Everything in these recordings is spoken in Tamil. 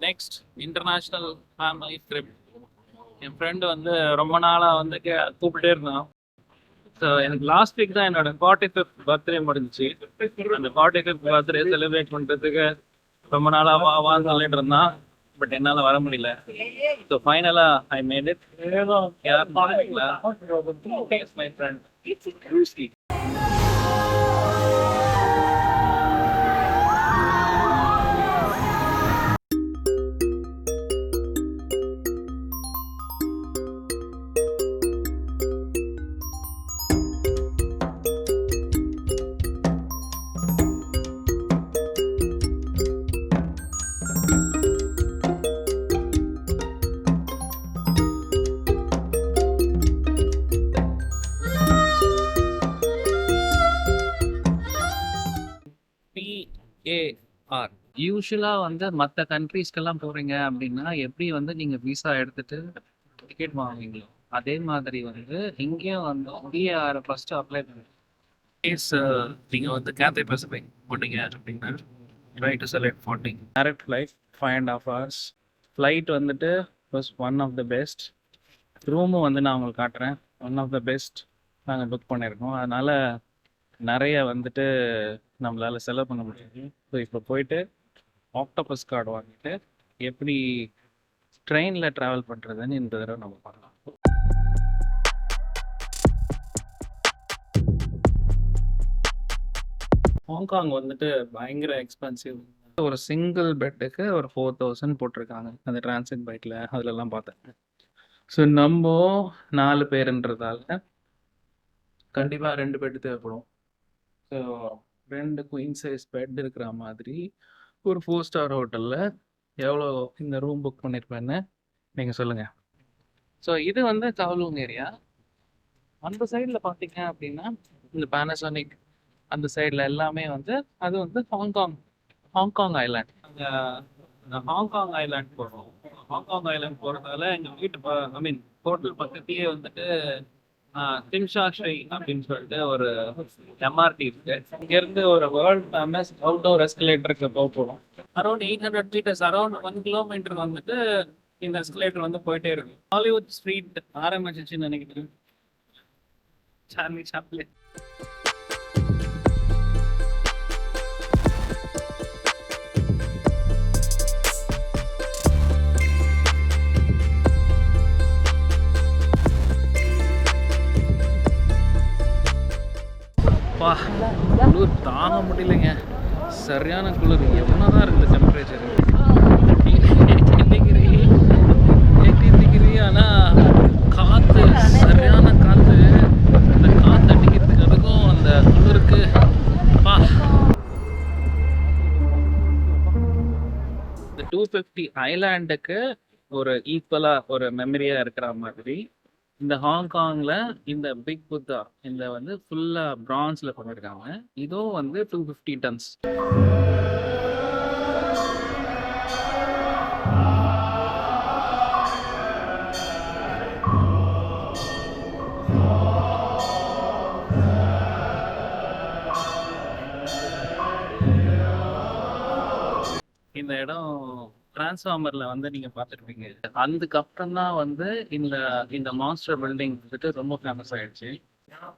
Next international family trip. என் ஃப்ரெண்டு வந்து ரொம்ப நாளாக வந்து கூப்பிட்டே இருந்தான். ஸோ எனக்கு லாஸ்ட் வீக் தான் என்னோட 45th பர்த்டே முடிஞ்சிச்சு. அந்த 45th பர்த்டே செலிப்ரேட் பண்ணுறதுக்கு ரொம்ப நாளாக வான்னு சொல்லிட்டு இருந்தான். பட் என்னால் வர முடியல. ஸோ ஃபைனலாக ஐ மேட் இட். யார் மை ஃப்ரெண்ட் ரூஸ்கி. PAR. யூஸ்வலாக வந்து மற்ற கண்ட்ரீஸ்க்கெல்லாம் போகிறீங்க அப்படின்னா எப்படி வந்து நீங்கள் விசா எடுத்துகிட்டு டிக்கெட் வாங்குவீங்களோ அதே மாதிரி வந்து இங்கேயும் வந்து PAR ஃபஸ்ட்டு அப்ளை பண்ணுங்க. கேஸ் நீங்கள் வந்து கேத்தே பசிபிக் போட்டீங்க அப்படின்னா try to select 40 direct flight 5.5 hours. Flight வந்துட்டு was one of the best. ரூமும் வந்து நான் உங்களுக்கு காட்டுறேன். ஒன் ஆஃப் த பெஸ்ட் நாங்கள் புக் பண்ணியிருக்கோம். அதனால் நிறைய வந்துட்டு நம்மளால் செலவு பண்ண முடியாது. ஸோ இப்போ போயிட்டு ஆக்டோபஸ் கார்டு வாங்கிட்டு எப்படி ட்ரெயினில் ட்ராவல் பண்ணுறதுன்னு இந்த தடவை நம்ம பார்க்கலாம். ஹாங்காங் வந்துட்டு பயங்கர எக்ஸ்பென்சிவ். ஒரு சிங்கிள் பெட்டுக்கு ஒரு 4000 போட்டிருக்காங்க அந்த டிரான்சிட் பைக்கில். அதிலெல்லாம் பார்த்தேன். ஸோ நம்ம 4 பேருன்றதால கண்டிப்பாக 2 பெட்டு தேவைப்படும். ஸோ 2 குயின் சைஸ் பெட் இருக்கிற மாதிரி ஒரு 4 ஸ்டார் ஹோட்டலில் எவ்வளோ இந்த ரூம் புக் பண்ணியிருப்பேன்னு நீங்கள் சொல்லுங்கள். ஸோ இது வந்து கவுலூங் ஏரியா. அந்த சைடில் பார்த்தீங்க அப்படின்னா இந்த பேனசோனிக் அந்த சைடில் எல்லாமே வந்து அது வந்து ஹாங்காங் ஐலாண்ட். அந்த ஹாங்காங் ஐலாண்ட் போகிறோம். ஹாங்காங் ஐலாண்ட் போகிறதால எங்கள் வீட்டு ஹோட்டல் பக்கத்துலேயே வந்துட்டு திம்ஷா ஸ்ரீ அப்படின்னு சொல்லிட்டு ஒரு MRT இருக்கு. இங்கேருந்து ஒரு வேர்ல்ட் ஃபேமஸ் அவுட்டோர் எஸ்கலேட்டருக்கு போகிறோம். அரௌண்ட் 800 meters, அரௌண்ட் 1 kilometer வந்துட்டு இந்த எஸ்கலேட்டர் வந்து போயிட்டே இருக்கு. ஹாலிவுட் ஸ்ட்ரீட் ஆரம்பிச்சிச்சுன்னு நினைக்கிறேன். Charlie Chaplin. குளிர் தாங்க முடியலைங்க. சரியான குளிர். எவ்வளோதான் இருக்குது டெம்பரேச்சர்? 18 டிகிரி. ஆனால் காற்று சரியான காற்று. அந்த காற்று அடிக்கிறதுக்கு அதுக்கும் அந்த குளிருக்கு இந்த 250 ஐலாண்டுக்கு ஒரு ஈக்குவலாக ஒரு மெமரியாக இருக்கிற மாதிரி இந்த ஹாங்காங்கில் இந்த பிக் புத்தா இந்த வந்து ஃபுல்லாக பிரான்ஸில் பண்ணியிருக்காங்க. இதுவும் வந்து 250 tons. இந்த இடம் டிரான்ஸ்ஃபார்மரில் வந்து நீங்கள் பார்த்துருப்பீங்க. அதுக்கப்புறம் தான் வந்து இந்த மான்ஸ்டர் பில்டிங் வந்துட்டு ரொம்ப ஃபேமஸ் ஆகிடுச்சு.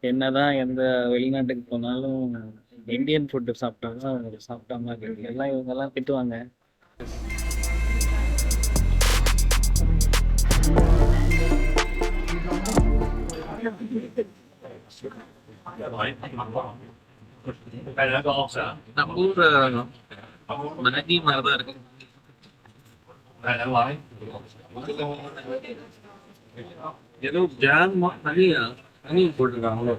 என்னதான் எந்த வெளிநாட்டுக்கு போனாலும் இந்தியன் ஃபுட்டு சாப்பிட்டா தான் சாப்பிட்டா மாதிரி இருக்கு. எல்லாம் இவங்கெல்லாம் திட்டுவாங்க. நம்ம ஊர் நதி மாதிரி தான் இருக்கு. ஏதோ ஜாம் தனி போட்டிருக்காங்களோ.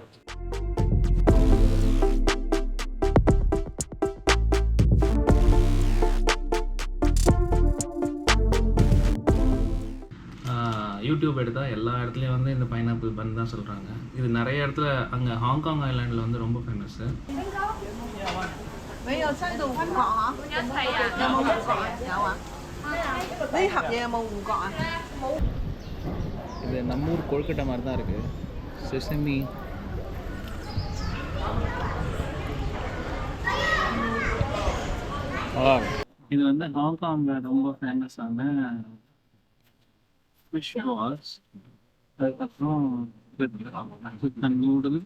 யூடியூப் எடுத்தால் எல்லா இடத்துலையும் வந்து இந்த பைனாப்பிள் பன் தான் சொல்கிறாங்க. இது நிறைய இடத்துல அங்கே ஹாங்காங் ஐலாண்டில் வந்து ரொம்ப ஃபேமஸ்ஸு. இது நம்ம ஊர் கொழுக்கட்டை மாதிரி தான் இருக்குது. செசமி இது வந்து ஹாங்காங்ல ரொம்ப ஃபேமஸான ஃபிஷ் பால்ஸ். அதுக்கப்புறம் with noodle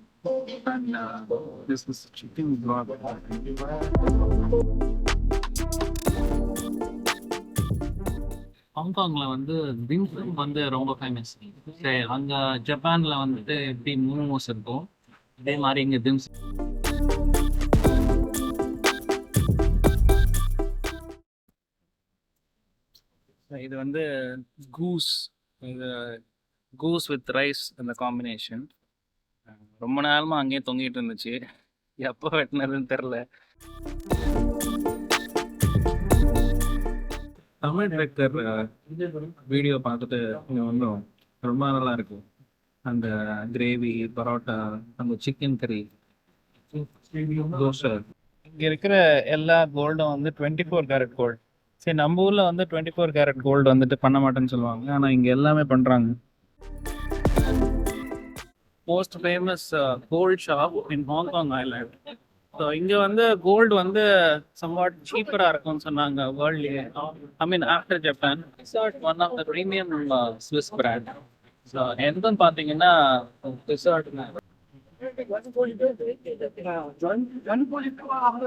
and this is chicken broth. ஹாங்காங்ல வந்து திம்சம் வந்து ரொம்ப ஃபேமஸ். சரி, அங்க ஜப்பான்ல வந்துட்டு எப்படி மோமோஸ் இருக்கும், அதே மாதிரி இங்க திம்சம். இது வந்து கூஸ். இது கூஸ் வித் ரைஸ் அந்த காம்பினேஷன். ரொம்ப நேரமா அங்கேயே தொங்கிட்டு இருந்துச்சு, எப்போ வெட்டினதுன்னு தெரில. தமிழ் டிரெக்டர் வீடியோ பார்த்துட்டு இங்கே வந்தோம். ரொம்ப நல்லா இருக்கும். அந்த கிரேவி, பரோட்டா, அந்த சிக்கன் கறி, தோசை. இங்கே இருக்கிற எல்லா கோல்டும் வந்து 24 கேரட் கோல்டு. சரி, நம்ம ஊரில் வந்து 24 கேரட் கோல்டு வந்துட்டு பண்ண மாட்டேன்னு சொல்லுவாங்க, ஆனால் இங்கே எல்லாமே பண்ணுறாங்க. Most famous gold shop in Hong Kong island. So இங்கே வந்து கோல்டு வந்து சம்வாட் சீப்பராக இருக்கும்னு சொன்னாங்க வேர்ல்ட்லேயே. I mean after Japan. Resort one of the premium Swiss brand. So எந்தன்னு பார்த்தீங்கன்னா ரிசார்ட்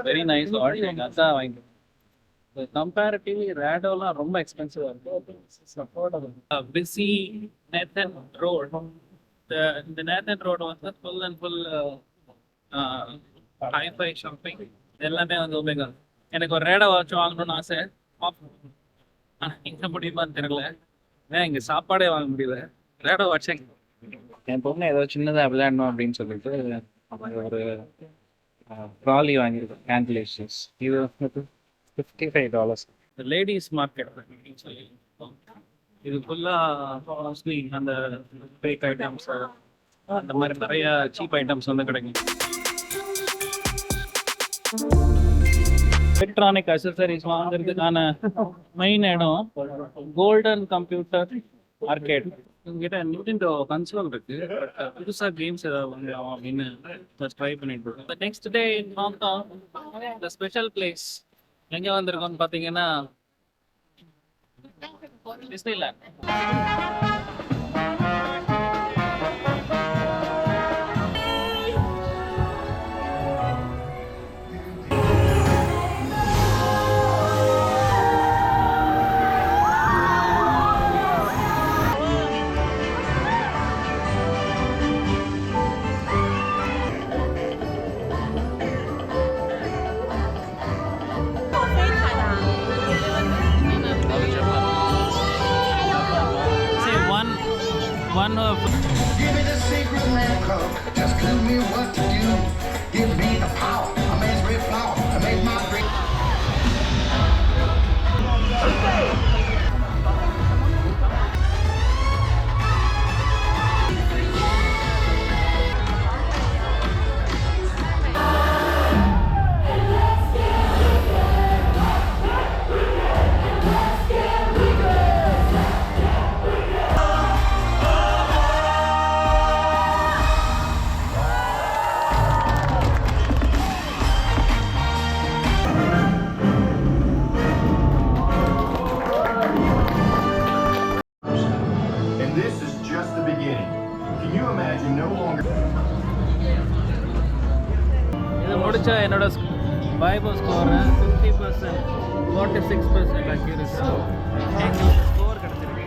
வெரி நைஸ். ஆர்டர் எங்கள் அக்கா வாங்கி. கம்பேரிட்டிவ்லி ரேடோலாம் ரொம்ப எக்ஸ்பென்சிவாக இருக்கும். Busy Nathan road. இந்த நேத்தன் ரோடு வந்து full and full hifi shopping எல்லாமே வந்து ஒமேகா. எனக்கு ஒரு ரேடோ வாட்ச் வாங்கணும்னு ஆசை. ஆனால் எங்கே முடியுமான்னு தெரியல. ஏன் இங்கே சாப்பாடே வாங்க முடியல, ரேடோ வாட்ச். என் பொண்ணு ஏதோ சின்னதாக விளையாடணும் அப்படின்னு சொல்லிட்டு ஒரு ட்ராலி வாங்கியிருக்கேன், கேன்குலேஷன்ஸ். இது வந்து $55. லேடிஸ் மார்க்கெட் அப்படின்னு சொல்லி. இது ஃபுல்லாக மோஸ்ட்லி அந்த ஃபேக் ஐட்டம்ஸ், அந்த மாதிரி நிறைய சீப் ஐட்டம்ஸ் வந்து கிடைக்கும். எலக்ட்ரானிக் அசசரிஸ் வாங்குறதுக்கான மெயின் இடம் கோல்டன் கம்ப்யூட்டர் ஆர்கேட். இவங்ககிட்ட நிண்டெண்டோ கன்சோல் இருக்கு. புதுசாக கேம்ஸ் ஏதாவது வாங்கலாம் அப்படின்னு ட்ரை பண்ணிட்டு இருக்கோம். Next day in Hong Kong, the special place எங்கே வந்திருக்கோம்னு பார்த்தீங்கன்னா Disneyland. One of Give me the secret man code. Just tell me what to do. Give me the power. I made red flower. I made my dream. And this is just the beginning. Can you imagine no longer? இது முடிச்சா என்னோட பைபிள் ஸ்கோர் 50%, 46% அக்யூரசி. எங்களுக்கு ஸ்கோர் கிடைச்சிருக்கு.